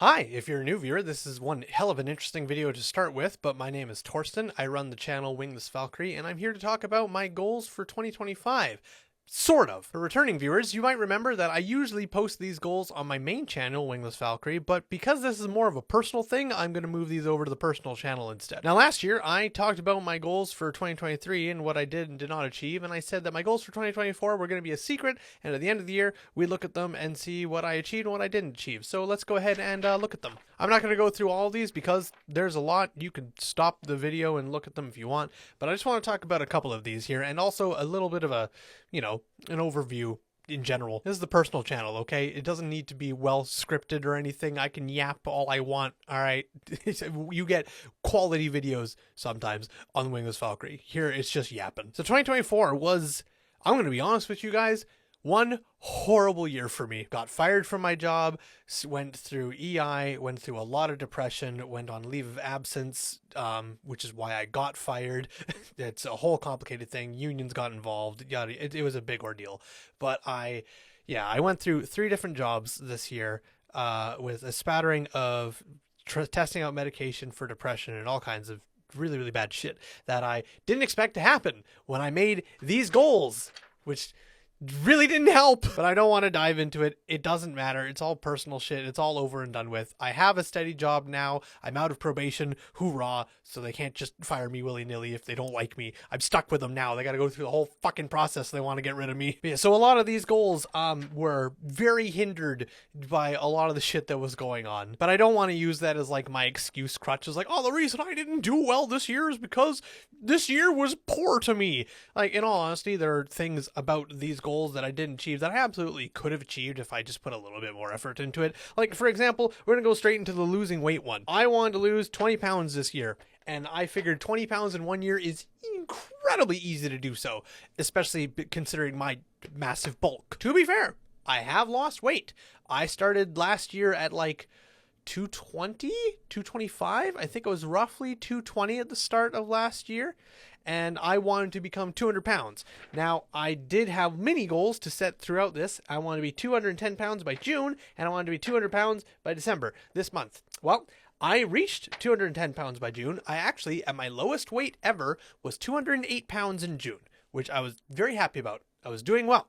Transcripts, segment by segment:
Hi, if you're a new viewer, this is one hell of an interesting video to start with, but my name is Torsten, I run the channel Wingless Valkyrie, and I'm here to talk about my goals for 2025. Sort of. For returning viewers, you might remember that I usually post these goals on my main channel, Wingless Valkyrie, but because this is more of a personal thing, I'm going to move these over to the personal channel instead. Now, last year, I talked about my goals for 2023 and what I did and did not achieve, and I said that my goals for 2024 were going to be a secret, and at the end of the year, we look at them and see what I achieved and what I didn't achieve. So let's go ahead and look at them. I'm not going to go through all of these because there's a lot. You can stop the video and look at them if you want, but I just want to talk about a couple of these here, and also a little bit of a, an overview in general. This is the personal channel, okay? It doesn't need to be well scripted or anything. I can yap all I want, all right? You get quality videos sometimes on Wingless Valkyrie. Here, it's just yapping. So 2024 was, I'm going to be honest with you guys, one horrible year for me. Got fired from my job, went through EI, went through a lot of depression, went on leave of absence, which is why I got fired. It's a whole complicated thing. Unions got involved. It was a big ordeal. But I went through 3 different jobs this year with a spattering of testing out medication for depression and all kinds of really, really bad shit that I didn't expect to happen when I made these goals, which really didn't help, but I don't want to dive into it. It doesn't matter. It's all personal shit. It's all over and done with. I have a steady job now. I'm out of probation. Hoorah. So they can't just fire me willy-nilly if they don't like me. I'm stuck with them now. They got to go through the whole fucking process. They want to get rid of me. Yeah, so a lot of these goals were very hindered by a lot of the shit that was going on. But I don't want to use that as like my excuse crutch. It's like, oh, the reason I didn't do well this year is because this year was poor to me. Like, in all honesty, there are things about these goals that I didn't achieve that I absolutely could have achieved if I just put a little bit more effort into it. Like, for example, we're going to go straight into the losing weight one. I wanted to lose 20 pounds this year, and I figured 20 pounds in 1 year is incredibly easy to do so, especially considering my massive bulk. To be fair, I have lost weight. I started last year at like 220, 225. I think it was roughly 220 at the start of last year. And I wanted to become 200 pounds. Now, I did have mini goals to set throughout this. I wanted to be 210 pounds by June, and I wanted to be 200 pounds by December, this month. Well, I reached 210 pounds by June. I actually, at my lowest weight ever, was 208 pounds in June, which I was very happy about. I was doing well.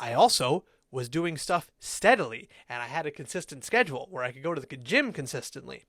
I also was doing stuff steadily, and I had a consistent schedule where I could go to the gym consistently.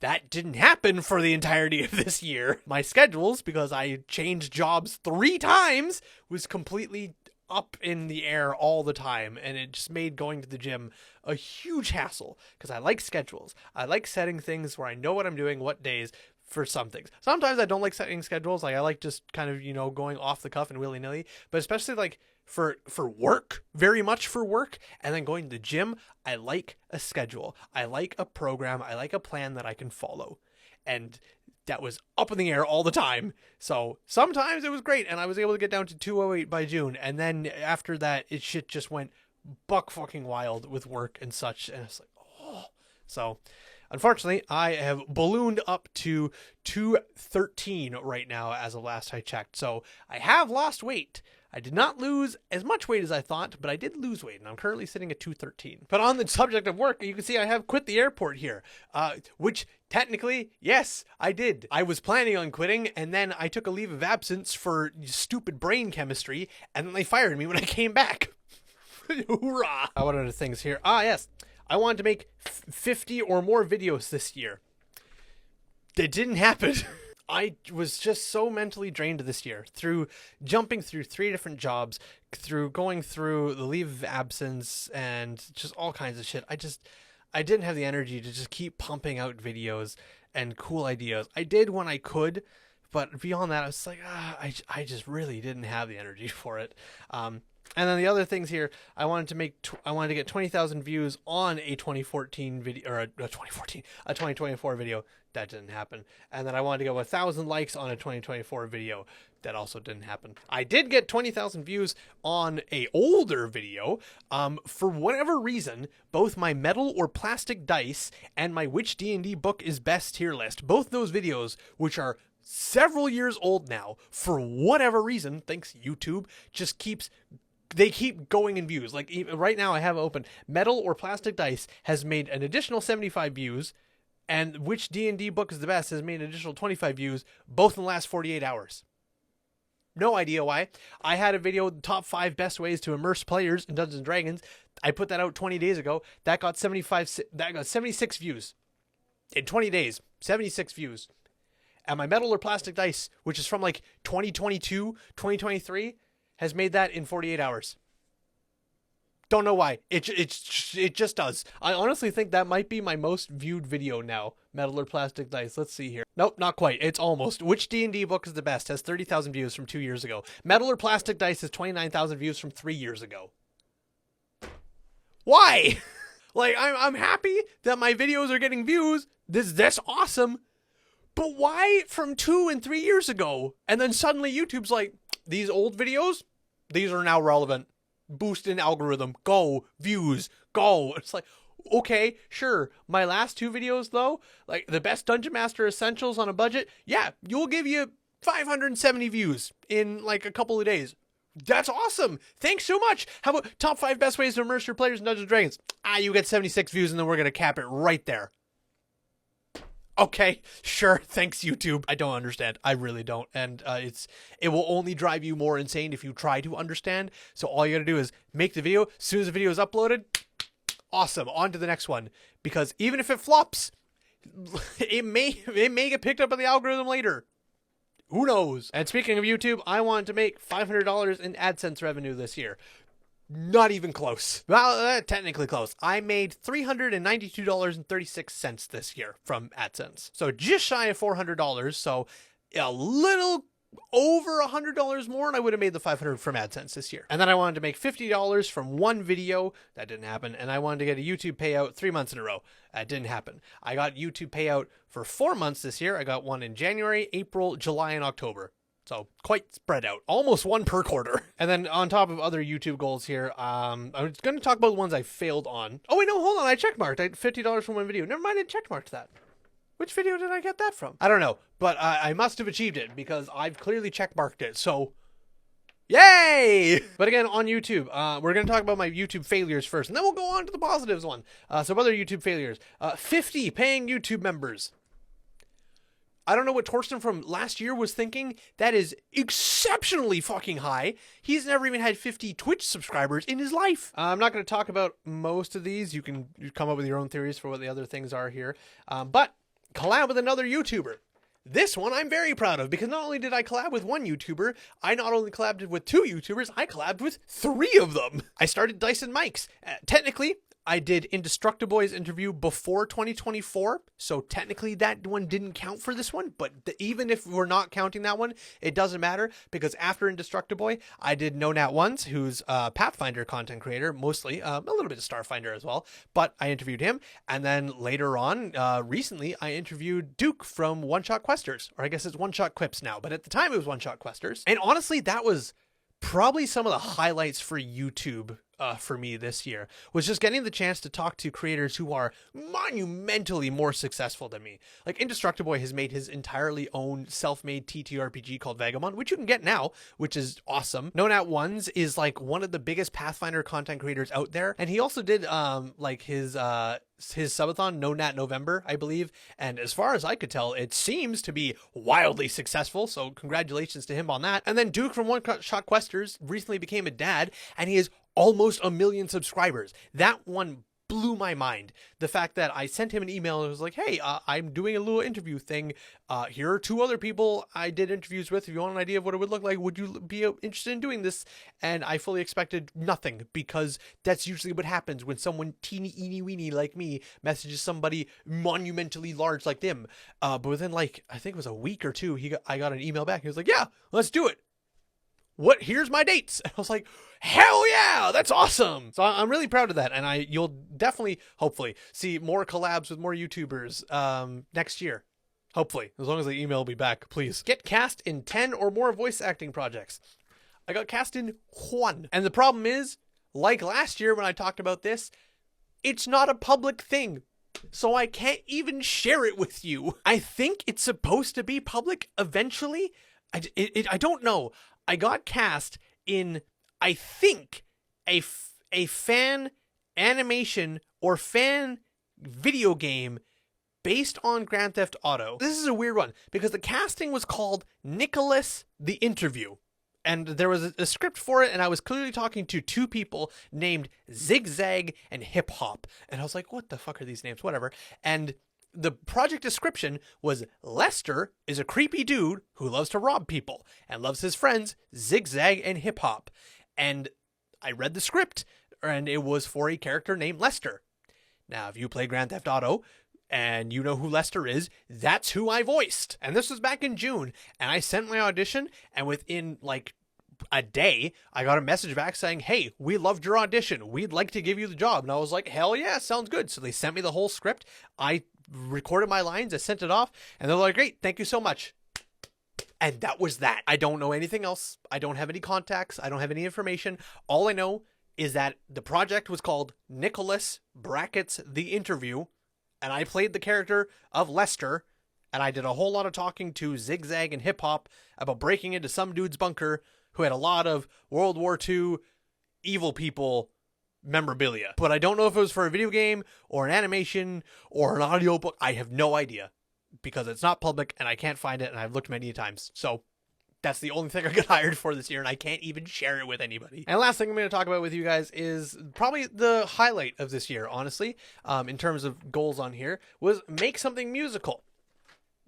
That didn't happen for the entirety of this year. My schedules, because I changed jobs 3 times, was completely up in the air all the time, and it just made going to the gym a huge hassle, because I like schedules. I like setting things where I know what I'm doing, what days, for some things. Sometimes I don't like setting schedules. Like, I like just kind of, going off the cuff and willy-nilly, but especially like for work, very much for work, and then going to the gym, I like a schedule. I like a program. I like a plan that I can follow. And that was up in the air all the time. So sometimes it was great, and I was able to get down to 208 by June, and then after that, shit just went buck fucking wild with work and such, and it's like, oh. So unfortunately, I have ballooned up to 213 right now as of last I checked. So I have lost weight. I did not lose as much weight as I thought, but I did lose weight, and I'm currently sitting at 213. But on the subject of work, you can see I have quit the airport here, which technically, yes, I did. I was planning on quitting, and then I took a leave of absence for stupid brain chemistry, and then they fired me when I came back. Hoorah! What are the things here? Yes. I wanted to make 50 or more videos this year. It didn't happen. I was just so mentally drained this year through jumping through 3 different jobs, through going through the leave of absence and just all kinds of shit. I didn't have the energy to just keep pumping out videos and cool ideas. I did when I could, but beyond that, I was like, I just really didn't have the energy for it. And then the other things here, I wanted to get 20,000 views on a 2014 video, or a 2024 video. That didn't happen. And then I wanted to get 1,000 likes on a 2024 video. That also didn't happen. I did get 20,000 views on a older video. For whatever reason, both my metal or plastic dice and my which D&D book is best tier list, both those videos, which are several years old now, for whatever reason, thanks YouTube, just keeps they keep going in views. Like even right now I have it open. Metal or Plastic Dice has made an additional 75 views, and Which D&D Book is the Best has made an additional 25 views, both in the last 48 hours. No idea why. I had a video, top 5 best ways to immerse players in Dungeons & Dragons. I put that out 20 days ago. That got 76 views. In 20 days, 76 views. And my Metal or Plastic Dice, which is from like 2022, 2023, has made that in 48 hours. Don't know why. It just does. I honestly think that might be my most viewed video now. Metal or Plastic Dice. Let's see here. Nope, not quite. It's almost. Which D&D Book is the Best has 30,000 views from 2 years ago. Metal or Plastic Dice has 29,000 views from 3 years ago. Why? Like, I'm happy that my videos are getting views. That's awesome. But why from 2 and 3 years ago? And then suddenly YouTube's like, these old videos, these are now relevant. Boost in algorithm. Go. Views. Go. It's like, okay, sure. My last 2 videos, though, like the best Dungeon Master Essentials on a budget, yeah, you'll give you 570 views in like a couple of days. That's awesome. Thanks so much. How about top 5 best ways to immerse your players in Dungeons & Dragons? You get 76 views, and then we're going to cap it right there. Okay, sure. Thanks, YouTube. I don't understand. I really don't. And it will only drive you more insane if you try to understand. So all you got to do is make the video. As soon as the video is uploaded, awesome. On to the next one. Because even if it flops, it may get picked up by the algorithm later. Who knows? And speaking of YouTube, I want to make $500 in AdSense revenue this year. Not even close. Well, technically close. I made $392.36 this year from AdSense. So just shy of $400. So a little over $100 more, and I would have made the $500 from AdSense this year. And then I wanted to make $50 from one video. That didn't happen. And I wanted to get a YouTube payout 3 months in a row. That didn't happen. I got YouTube payout for 4 months this year. I got one in January, April, July, and October. So quite spread out, almost one per quarter. And then on top of other YouTube goals here, I'm going to talk about the ones I failed on. Oh wait, no, hold on. I checkmarked. I had $50 from one video. Never mind, I checkmarked that. Which video did I get that from? I don't know, but I must have achieved it because I've clearly checkmarked it. So yay! But again, on YouTube, we're going to talk about my YouTube failures first, and then we'll go on to the positives one. Some other YouTube failures. 50 paying YouTube members. I don't know what Torsten from last year was thinking. That is exceptionally fucking high. He's never even had 50 Twitch subscribers in his life. I'm not going to talk about most of these. You can come up with your own theories for what the other things are here. But collab with another YouTuber. This one I'm very proud of because not only did I collab with one YouTuber, I not only collabed with 2 YouTubers, I collabed with 3 of them. I started Dyson Mics. Technically, I did Indestructiboy's interview before 2024, so technically that one didn't count for this one, but even if we're not counting that one, it doesn't matter, because after Indestructiboy, I did No Nat Ones, who's a Pathfinder content creator, mostly, a little bit of Starfinder as well, but I interviewed him, and then later on, recently, I interviewed Duke from One Shot Questers, or I guess it's One Shot Quips now, but at the time it was One Shot Questers, and honestly, that was probably some of the highlights for YouTube for me this year, was just getting the chance to talk to creators who are monumentally more successful than me. Like Indestructiboy has made his entirely own self-made TTRPG called Vagabond, which you can get now, which is awesome. No Nat Ones is like one of the biggest Pathfinder content creators out there, and he also did like his subathon, No Nat November, I believe, and as far as I could tell, it seems to be wildly successful, so congratulations to him on that. And then Duke from One Shot Questers recently became a dad, and he is almost 1 million subscribers. That one blew my mind. The fact that I sent him an email and was like, hey, I'm doing a little interview thing. Here are 2 other people I did interviews with. If you want an idea of what it would look like, would you be interested in doing this? And I fully expected nothing, because that's usually what happens when someone teeny like me messages somebody monumentally large like them. But within like, I think it was a week or 2, I got an email back. He was like, yeah, let's do it. Here's my dates. And I was like, hell yeah, that's awesome. So I'm really proud of that. And you'll definitely, hopefully, see more collabs with more YouTubers next year. Hopefully, as long as the email will be back, please. Get cast in 10 or more voice acting projects. I got cast in 1. And the problem is, like last year when I talked about this, it's not a public thing. So I can't even share it with you. I think it's supposed to be public eventually. I don't know. I got cast in I think, a fan animation or fan video game based on Grand Theft Auto. This is a weird one because the casting was called Nicholas the Interview. And there was a script for it, and I was clearly talking to two people named Zigzag and Hip Hop. And I was like, what the fuck are these names? Whatever. And the project description was Lester is a creepy dude who loves to rob people and loves his friends Zigzag and Hip Hop. And I read the script, and it was for a character named Lester. Now, if you play Grand Theft Auto and you know who Lester is, that's who I voiced. And this was back in June, and I sent my audition, and within like a day, I got a message back saying, hey, we loved your audition. We'd like to give you the job. And I was like, hell yeah, sounds good. So they sent me the whole script. I recorded my lines, I sent it off, and they're like, great, thank you so much. And that was that. I don't know anything else. I don't have any contacts. I don't have any information. All I know is that the project was called Nicholas brackets the Interview, and I played the character of Lester, and I did a whole lot of talking to Zigzag and Hip Hop about breaking into some dude's bunker who had a lot of World War II evil people memorabilia. But I don't know if it was for a video game or an animation or an audiobook. I have no idea because it's not public and I can't find it, and I've looked many times. So that's the only thing I got hired for this year, and I can't even share it with anybody. And last thing I'm going to talk about with you guys is probably the highlight of this year, honestly, in terms of goals on here, was make something musical.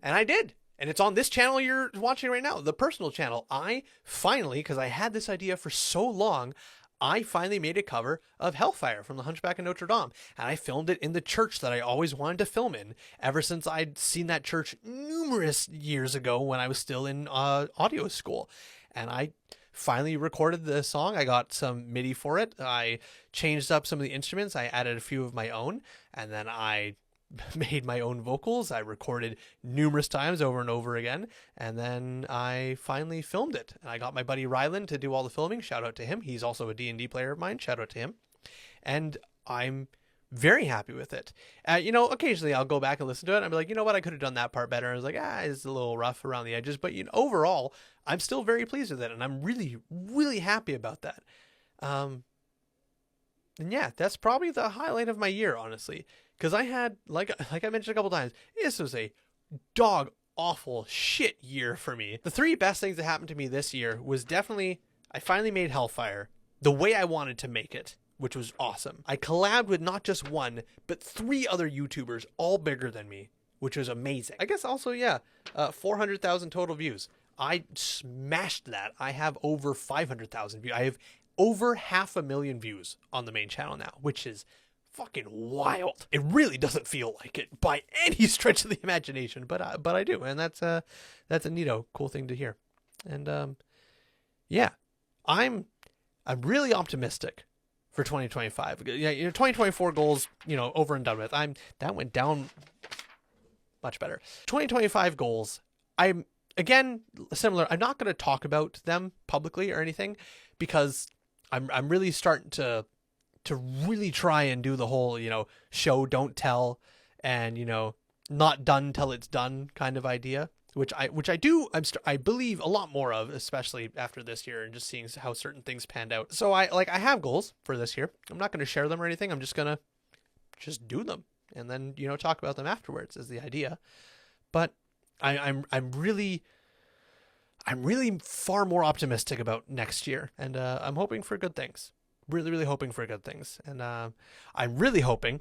And I did. And it's on this channel you're watching right now, the personal channel. I finally, because I had this idea for so long, I finally made a cover of Hellfire from The Hunchback of Notre Dame, and I filmed it in the church that I always wanted to film in ever since I'd seen that church numerous years ago when I was still in audio school. And I finally recorded the song. I got some MIDI for it. I changed up some of the instruments. I added a few of my own, and then I made my own vocals. I recorded numerous times over and over again, and then I finally filmed it. And I got my buddy Rylan to do all the filming. Shout out to him. He's also a D&D player of mine. Shout out to him. And I'm very happy with it. Occasionally I'll go back and listen to it and I'll be like, you know what, I could have done that part better. I was like, it's a little rough around the edges, but overall, I'm still very pleased with it, and I'm really, really happy about that. And yeah, that's probably the highlight of my year, honestly. Because I had, like I mentioned a couple times, this was a dog awful shit year for me. The three best things that happened to me this year was definitely, I finally made Hellfire the way I wanted to make it, which was awesome. I collabed with not just one, but 3 other YouTubers, all bigger than me, which was amazing. I guess also, 400,000 total views. I smashed that. I have over 500,000 views. I have over 500,000 views on the main channel now, which is fucking wild. It really doesn't feel like it by any stretch of the imagination, but I do, and that's a neato, cool thing to hear. And I'm really optimistic for 2025. 2024 goals, over and done with. That went down much better. 2025 goals, I'm again similar. I'm not going to talk about them publicly or anything because I'm really starting to really try and do the whole, show, don't tell, and, not done till it's done kind of idea, which I do, I believe a lot more of, especially after this year and just seeing how certain things panned out. So I have goals for this year. I'm not going to share them or anything. I'm just going to do them and then, talk about them afterwards is the idea. But I'm really far more optimistic about next year, and I'm hoping for good things. Really, really hoping for good things. And I'm really hoping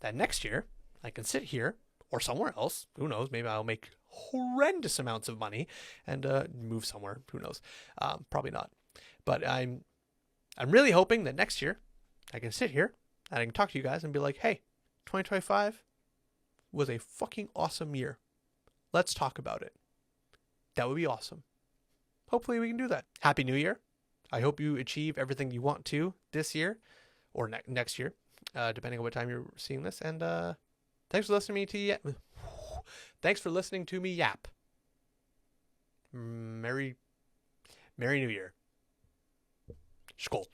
that next year I can sit here or somewhere else. Who knows? Maybe I'll make horrendous amounts of money and move somewhere. Who knows? Probably not. But I'm really hoping that next year I can sit here and I can talk to you guys and be like, hey, 2025 was a fucking awesome year. Let's talk about it. That would be awesome. Hopefully we can do that. Happy New Year. I hope you achieve everything you want to this year or next year, depending on what time you're seeing this. And thanks for listening to me yap. Merry New Year. Skål.